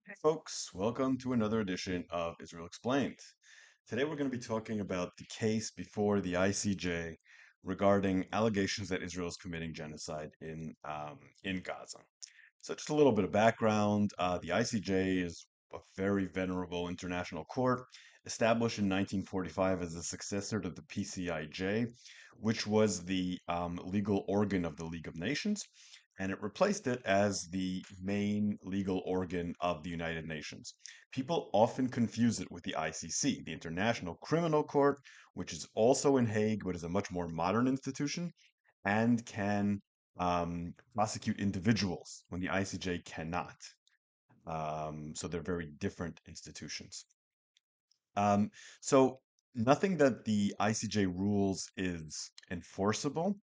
Hey folks, welcome to another edition of Israel Explained. Today we're going to be talking about the case before the ICJ regarding allegations that Israel is committing genocide in Gaza. So just a little bit of background. The ICJ is a very venerable international court established in 1945 as a successor to the PCIJ, which was the legal organ of the League of Nations, and it replaced it as the main legal organ of the United Nations. People often confuse it with the ICC, the International Criminal Court, which is also in Hague, but is a much more modern institution and can prosecute individuals when the ICJ cannot. So they're very different institutions. Um, so nothing that the ICJ rules is enforceable.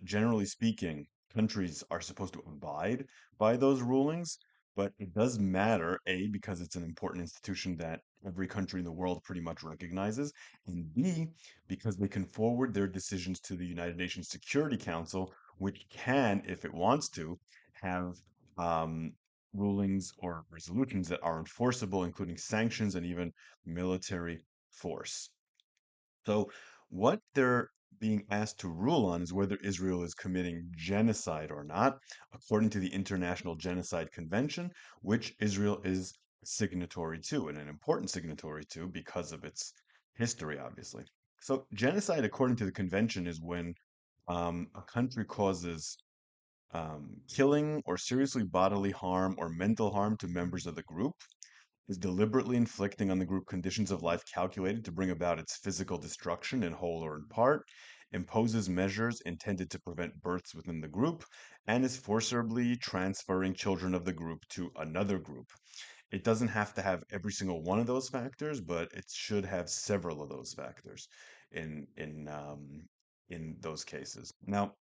Generally speaking, countries are supposed to abide by those rulings, but it does matter, A, because it's an important institution that every country in the world pretty much recognizes, and B, because they can forward their decisions to the United Nations Security Council, which can, if it wants to, have um, rulings or resolutions that are enforceable, including sanctions and even military force. So, what they're being asked to rule on is whether Israel is committing genocide or not, according to the International Genocide Convention, which Israel is signatory to, and an important signatory to because of its history, obviously. So, genocide, according to the convention, is when a country causes killing or seriously bodily harm or mental harm to members of the group, is deliberately inflicting on the group conditions of life calculated to bring about its physical destruction in whole or in part, imposes measures intended to prevent births within the group, and is forcibly transferring children of the group to another group. It doesn't have to have every single one of those factors, but it should have several of those factors in in um, in those cases. Now,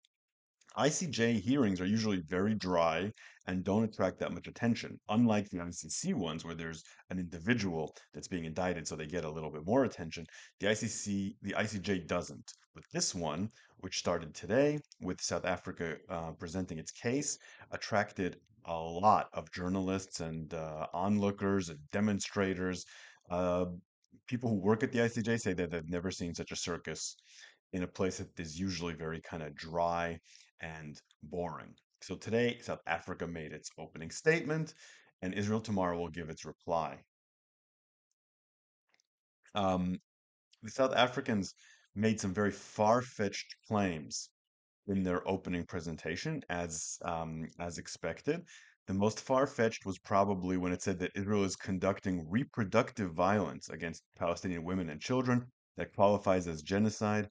ICJ hearings are usually very dry and don't attract that much attention, unlike the ICC ones where there's an individual that's being indicted, so they get a little bit more attention. The ICJ doesn't. But this one, which started today with South Africa presenting its case, attracted a lot of journalists and onlookers and demonstrators. Uh, People who work at the ICJ say that they've never seen such a circus in a place that is usually very kind of dry and boring. So today, South Africa made its opening statement, and Israel tomorrow will give its reply. Um, the South Africans made some very far-fetched claims in their opening presentation, as expected. The most far-fetched was probably when it said that Israel is conducting reproductive violence against Palestinian women and children that qualifies as genocide,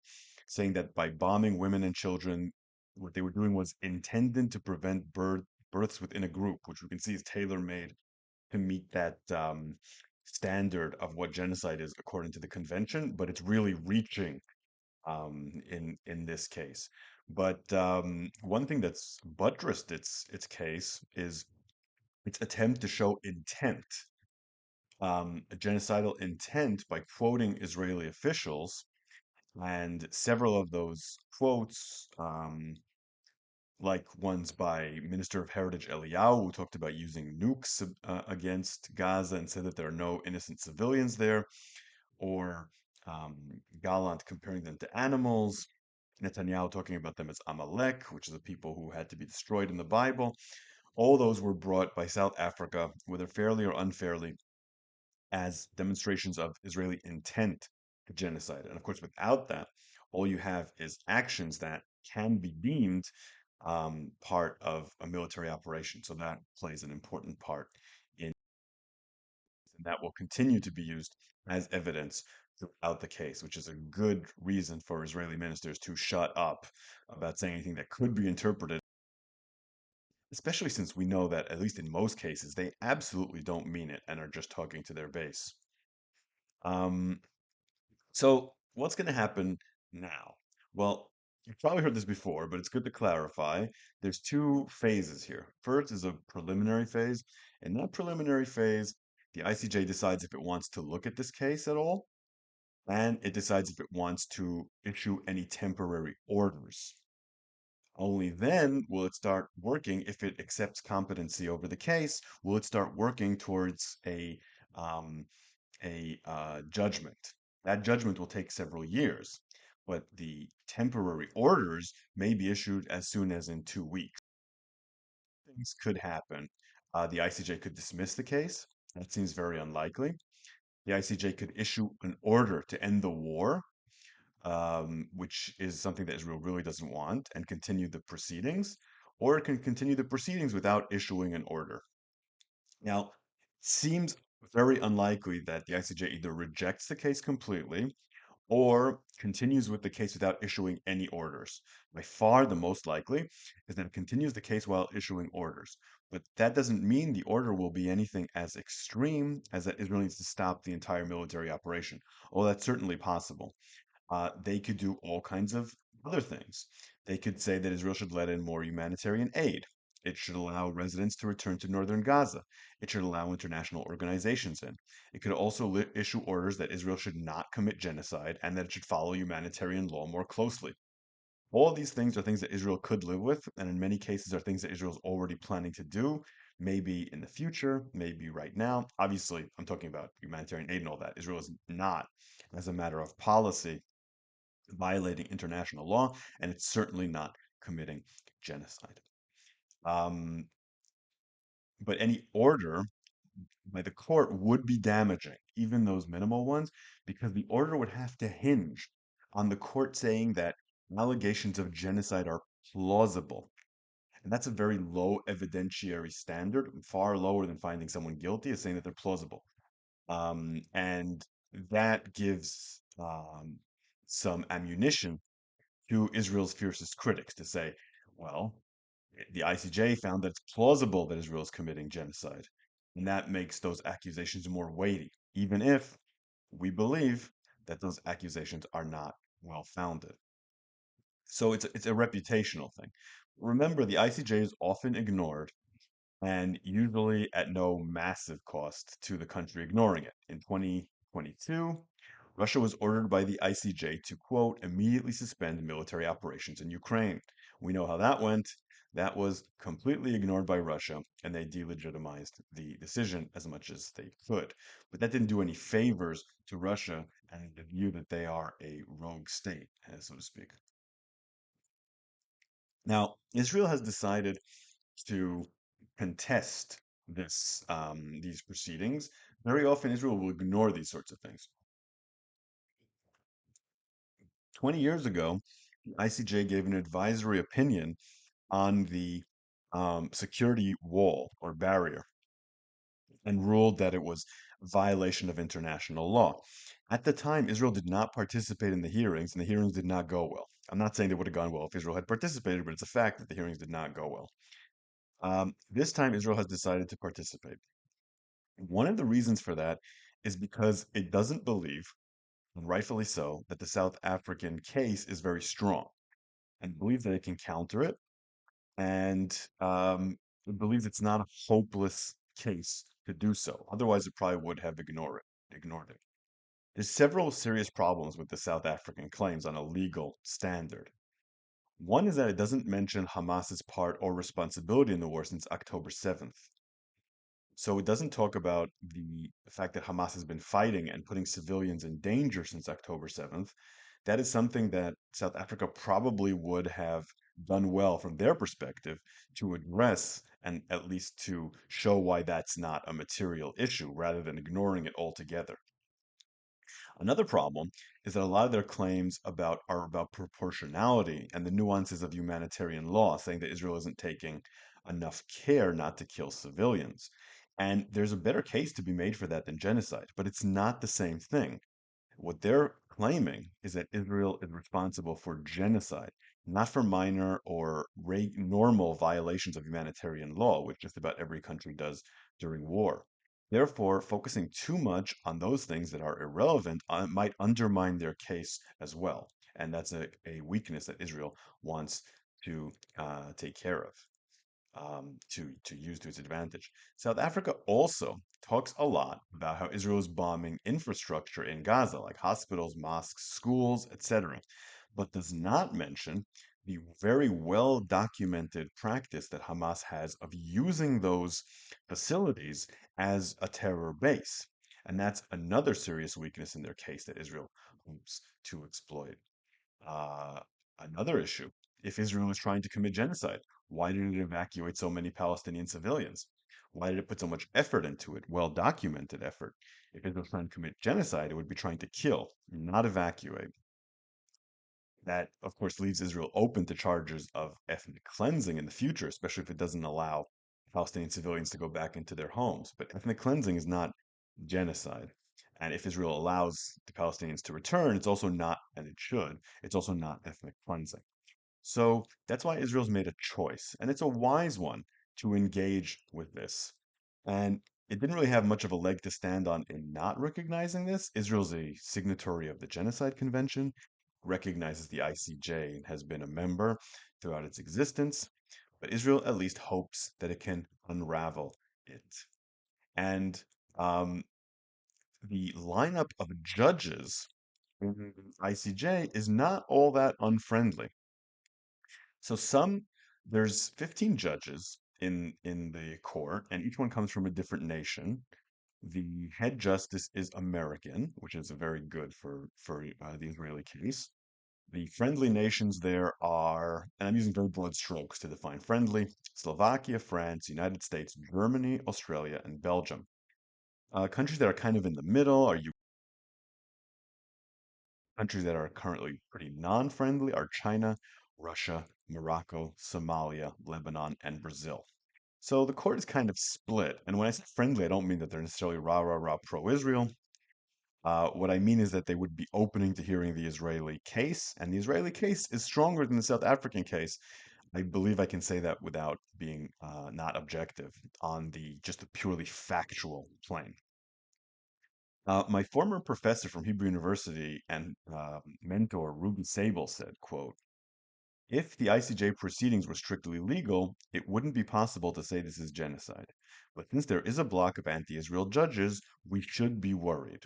saying that by bombing women and children, what they were doing was intended to prevent births within a group, which we can see is tailor-made to meet that standard of what genocide is according to the convention, but it's really reaching in this case. But one thing that's buttressed its case is its attempt to show intent, a genocidal intent by quoting Israeli officials, and several of those quotes, like ones by Minister of Heritage Eliyahu, who talked about using nukes against Gaza and said that there are no innocent civilians there, or um, Gallant comparing them to animals, Netanyahu talking about them as Amalek, which is the people who had to be destroyed in the Bible. All those were brought by South Africa, whether fairly or unfairly, as demonstrations of Israeli intent to genocide. And of course, without that, all you have is actions that can be deemed part of a military operation. So that plays an important part in, and that will continue to be used as evidence throughout the case, which is a good reason for Israeli ministers to shut up about saying anything that could be interpreted, especially since we know that, at least in most cases, they absolutely don't mean it and are just talking to their base. Um, so, what's going to happen now? Well, you've probably heard this before, but it's good to clarify. There's two phases here. First is a preliminary phase. In that preliminary phase, the ICJ decides if it wants to look at this case at all, and it decides if it wants to issue any temporary orders. Only then will it start working, if it accepts competency over the case, will it start working towards um, a judgment. That judgment will take several years, but the temporary orders may be issued as soon as in 2 weeks. Things could happen. The ICJ could dismiss the case. That seems very unlikely. The ICJ could issue an order to end the war, which is something that Israel really doesn't want, and continue the proceedings, or it can continue the proceedings without issuing an order. Now, it seems very unlikely that the ICJ either rejects the case completely or continues with the case without issuing any orders. By far, the most likely is that it continues the case while issuing orders. But that doesn't mean the order will be anything as extreme as that Israel needs to stop the entire military operation. Well, that's certainly possible. They could do all kinds of other things. They could say that Israel should let in more humanitarian aid. It should allow residents to return to northern Gaza. It should allow international organizations in. It could also issue orders that Israel should not commit genocide and that it should follow humanitarian law more closely. All of these things are things that Israel could live with, and in many cases are things that Israel is already planning to do, maybe in the future, maybe right now. Obviously, I'm talking about humanitarian aid and all that. Israel is not, as a matter of policy, violating international law, and it's certainly not committing genocide. Um, but any order by the court would be damaging, even those minimal ones, because the order would have to hinge on the court saying that allegations of genocide are plausible. And that's a very low evidentiary standard, far lower than finding someone guilty, is saying that they're plausible. And that gives some ammunition to Israel's fiercest critics to say, well, the ICJ found that it's plausible that Israel is committing genocide. And that makes those accusations more weighty, even if we believe that those accusations are not well founded. So it's a reputational thing. Remember, the ICJ is often ignored and usually at no massive cost to the country ignoring it. In 2022, Russia was ordered by the ICJ to, quote, immediately suspend military operations in Ukraine. We know how that went. That was completely ignored by Russia, and they delegitimized the decision as much as they could. But that didn't do any favors to Russia and the view that they are a rogue state, so to speak. Now, Israel has decided to contest these proceedings. Very often, Israel will ignore these sorts of things. 20 years ago, the ICJ gave an advisory opinion on the security wall or barrier and ruled that it was a violation of international law. At the time, Israel did not participate in the hearings, and the hearings did not go well. I'm not saying they would have gone well if Israel had participated, but it's a fact that the hearings did not go well. This time, Israel has decided to participate. One of the reasons for that is because it doesn't believe, and rightfully so, that the South African case is very strong and believes that it can counter it, and it believes it's not a hopeless case to do so. Otherwise, it probably would have ignored it. There's several serious problems with the South African claims on a legal standard. One is that it doesn't mention Hamas's part or responsibility in the war since October 7th. So it doesn't talk about the fact that Hamas has been fighting and putting civilians in danger since October 7th. That is something that South Africa probably would have done well from their perspective to address and at least to show why that's not a material issue rather than ignoring it altogether. Another problem is that a lot of their claims are about proportionality and the nuances of humanitarian law, saying that Israel isn't taking enough care not to kill civilians. And there's a better case to be made for that than genocide, but it's not the same thing. What they're claiming is that Israel is responsible for genocide, not for minor or normal violations of humanitarian law, which just about every country does during war. Therefore, focusing too much on those things that are irrelevant might undermine their case as well. And that's a weakness that Israel wants to take care of, to use to its advantage. South Africa also talks a lot about how Israel is bombing infrastructure in Gaza, like hospitals, mosques, schools, etc., but does not mention the very well documented practice that Hamas has of using those facilities as a terror base. And that's another serious weakness in their case that Israel hopes to exploit. Uh, Another issue, if Israel is trying to commit genocide, why did it evacuate so many Palestinian civilians? Why did it put so much effort into it? Well documented effort. If Israel was trying to commit genocide, it would be trying to kill, not evacuate. That, of course, leaves Israel open to charges of ethnic cleansing in the future, especially if it doesn't allow Palestinian civilians to go back into their homes. But ethnic cleansing is not genocide. And if Israel allows the Palestinians to return, it's also not, and it should, it's also not ethnic cleansing. So that's why Israel's made a choice, and it's a wise one to engage with this. And it didn't really have much of a leg to stand on in not recognizing this. Israel's a signatory of the Genocide Convention, recognizes the ICJ, and has been a member throughout its existence. But Israel at least hopes that it can unravel it. And um, the lineup of judges in the ICJ is not all that unfriendly. So there's 15 judges in the court, and each one comes from a different nation. The head justice is American, which is very good for the Israeli case. The friendly nations there are, and I'm using very broad strokes to define friendly: Slovakia, France, United States, Germany, Australia, and Belgium. Countries that are kind of in the middle are countries that are currently pretty non-friendly are China, Russia, Morocco, Somalia, Lebanon, and Brazil. So the court is kind of split. And when I say friendly, I don't mean that they're necessarily rah, rah, rah pro-Israel. What I mean is that they would be opening to hearing the Israeli case, and the Israeli case is stronger than the South African case. I believe I can say that without being not objective on the just the purely factual plane. My former professor from Hebrew University and mentor Ruby Sable said, quote, if the ICJ proceedings were strictly legal, it wouldn't be possible to say this is genocide. But since there is a block of anti-Israel judges, we should be worried.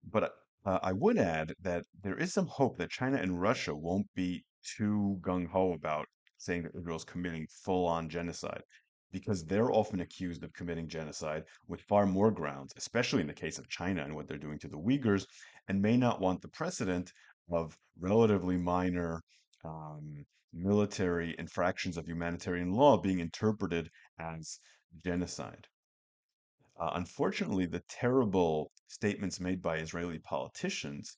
But I would add that there is some hope that China and Russia won't be too gung-ho about saying that Israel's committing full-on genocide, because they're often accused of committing genocide with far more grounds, especially in the case of China and what they're doing to the Uyghurs, and may not want the precedent of relatively minor military infractions of humanitarian law being interpreted as genocide. Unfortunately, the terrible statements made by Israeli politicians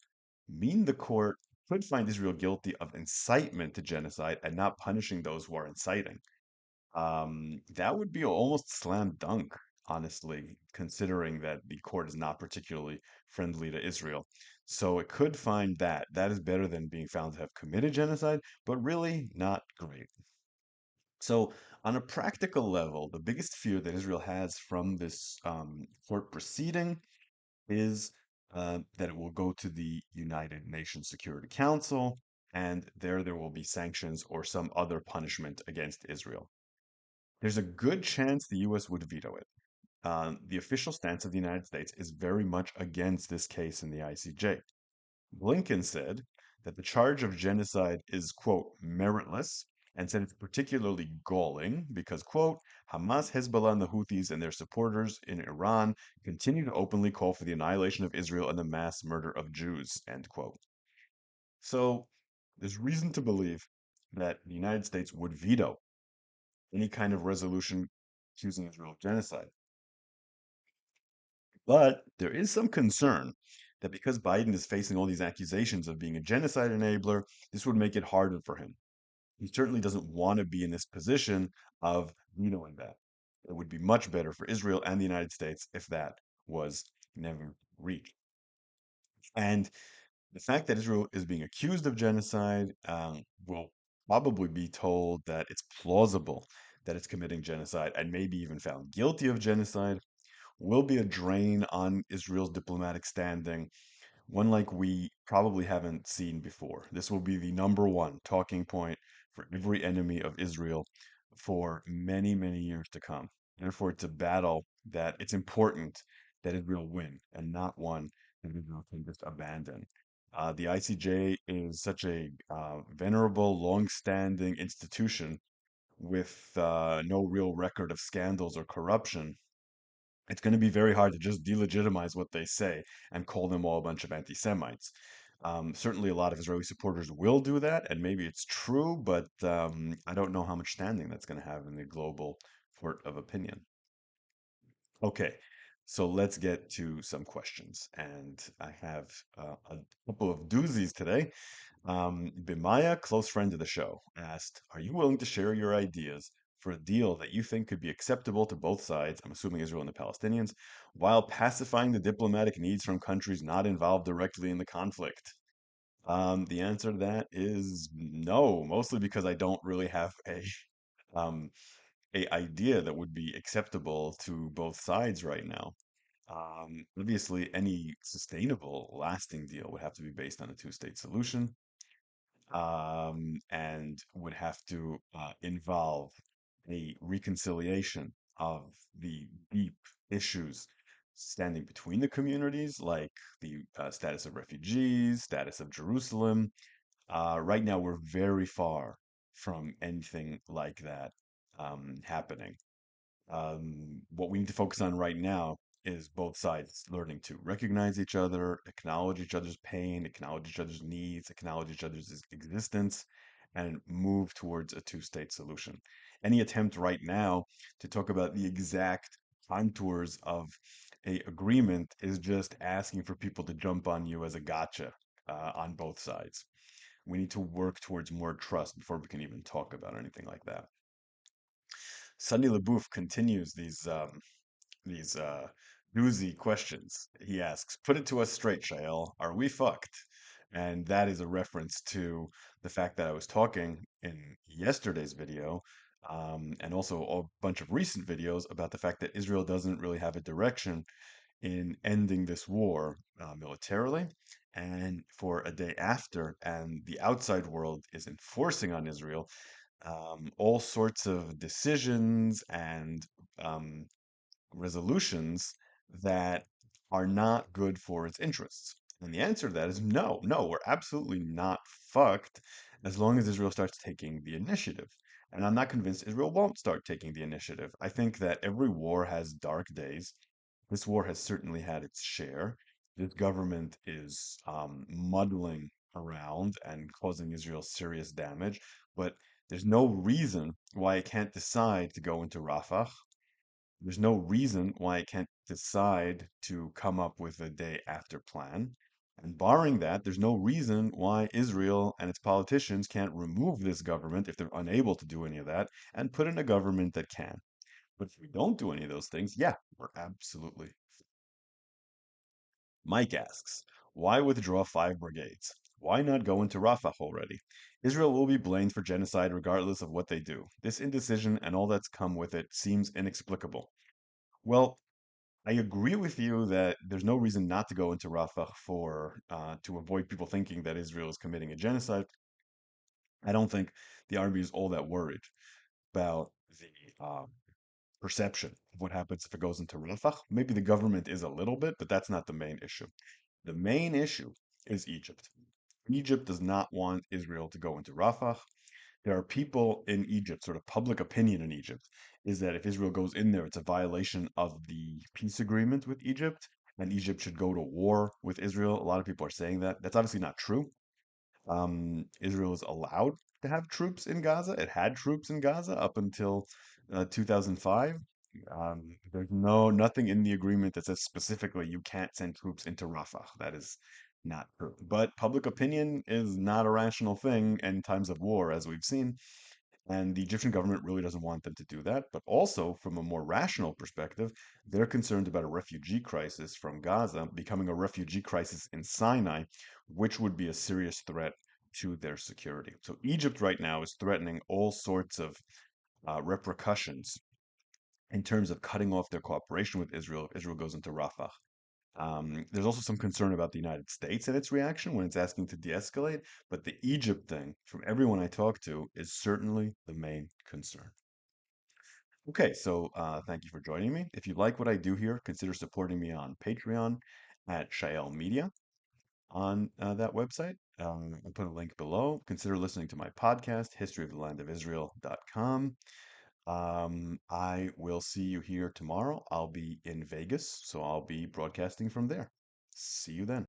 mean the court could find Israel guilty of incitement to genocide and not punishing those who are inciting. That would be almost slam dunk, honestly, considering that the court is not particularly friendly to Israel. So it could find that. That is better than being found to have committed genocide, but really not great. So, on a practical level, the biggest fear that Israel has from this court proceeding is that it will go to the United Nations Security Council, and there will be sanctions or some other punishment against Israel. There's a good chance the US would veto it. The official stance of the United States is very much against this case in the ICJ. Blinken said that the charge of genocide is, quote, meritless, and said it's particularly galling because, quote, Hamas, Hezbollah, and the Houthis and their supporters in Iran continue to openly call for the annihilation of Israel and the mass murder of Jews, end quote. So there's reason to believe that the United States would veto any kind of resolution accusing Israel of genocide. But there is some concern that because Biden is facing all these accusations of being a genocide enabler, this would make it harder for him. He certainly doesn't want to be in this position of vetoing that. It would be much better for Israel and the United States if that was never reached. And the fact that Israel is being accused of genocide will probably be told that it's plausible that it's committing genocide and maybe even found guilty of genocide will be a drain on Israel's diplomatic standing, one like we probably haven't seen before. This will be the number one talking point for every enemy of Israel for many, many years to come. Therefore, it's a battle that it's important that Israel win and not one that Israel can just abandon. The ICJ is such a venerable, long-standing institution with no real record of scandals or corruption. It's going to be very hard to just delegitimize what they say and call them all a bunch of anti-Semites. Certainly, a lot of Israeli supporters will do that, and maybe it's true, but I don't know how much standing that's going to have in the global court of opinion. Okay, so let's get to some questions, and I have a couple of doozies today. Bimaya, close friend of the show, asked, "Are you willing to share your ideas for a deal that you think could be acceptable to both sides, I'm assuming Israel and the Palestinians, while pacifying the diplomatic needs from countries not involved directly in the conflict?" The answer to that is no, mostly because I don't really have um, a idea that would be acceptable to both sides right now. Obviously, any sustainable, lasting deal would have to be based on a two-state solution, and would have to involve a reconciliation of the deep issues standing between the communities, like the status of refugees, status of Jerusalem. Right now, we're very far from anything like that happening. What we need to focus on right now is both sides learning to recognize each other, acknowledge each other's pain, acknowledge each other's needs, acknowledge each other's existence, and move towards a two-state solution. Any attempt right now to talk about the exact contours of a agreement is just asking for people to jump on you as a gotcha on both sides. We need to work towards more trust before we can even talk about anything like that. Sunny LaBouffe continues these doozy questions. He asks, "Put it to us straight, Shael. Are we fucked?" And that is a reference to the fact that I was talking in yesterday's video, and also a bunch of recent videos about the fact that Israel doesn't really have a direction in ending this war militarily. And for a day after, and the outside world is enforcing on Israel all sorts of decisions and um, resolutions that are not good for its interests? And the answer to that is no, no, we're absolutely not fucked as long as Israel starts taking the initiative. And I'm not convinced Israel won't start taking the initiative. I think that every war has dark days. This war has certainly had its share. This government is muddling around and causing Israel serious damage, but there's no reason why it can't decide to go into Rafah. There's no reason why it can't decide to come up with a day after plan. And barring that, there's no reason why Israel and its politicians can't remove this government if they're unable to do any of that and put in a government that can. But if we don't do any of those things, yeah, we're absolutely. Mike asks, "Why withdraw 5 brigades? Why not go into Rafah already? Israel will be blamed for genocide regardless of what they do. This indecision and all that's come with it seems inexplicable." Well, I agree with you that there's no reason not to go into Rafah for to avoid people thinking that Israel is committing a genocide. I don't think the army is all that worried about the perception of what happens if it goes into Rafah. Maybe the government is a little bit, but that's not the main issue. The main issue is Egypt. Egypt does not want Israel to go into Rafah. There are people in Egypt, sort of public opinion in Egypt, is that if Israel goes in there, it's a violation of the peace agreement with Egypt, and Egypt should go to war with Israel. A lot of people are saying that. That's obviously not true. Israel is allowed to have troops in Gaza. It had troops in Gaza up until 2005. There's nothing in the agreement that says specifically you can't send troops into Rafah. That is not true. But public opinion is not a rational thing in times of war, as we've seen. And the Egyptian government really doesn't want them to do that. But also, from a more rational perspective, they're concerned about a refugee crisis from Gaza becoming a refugee crisis in Sinai, which would be a serious threat to their security. So, Egypt right now is threatening all sorts of repercussions in terms of cutting off their cooperation with Israel if Israel goes into Rafah. There's also some concern about the United States and its reaction when it's asking to de-escalate, but the Egypt thing, from everyone I talk to, is certainly the main concern. Okay, so thank you for joining me. If you like what I do here, consider supporting me on Patreon at Shael Media. on that website. I'll put a link below. Consider listening to my podcast, historyofthelandofisrael.com. I will see you here tomorrow. I'll be in Vegas, so I'll be broadcasting from there. See you then.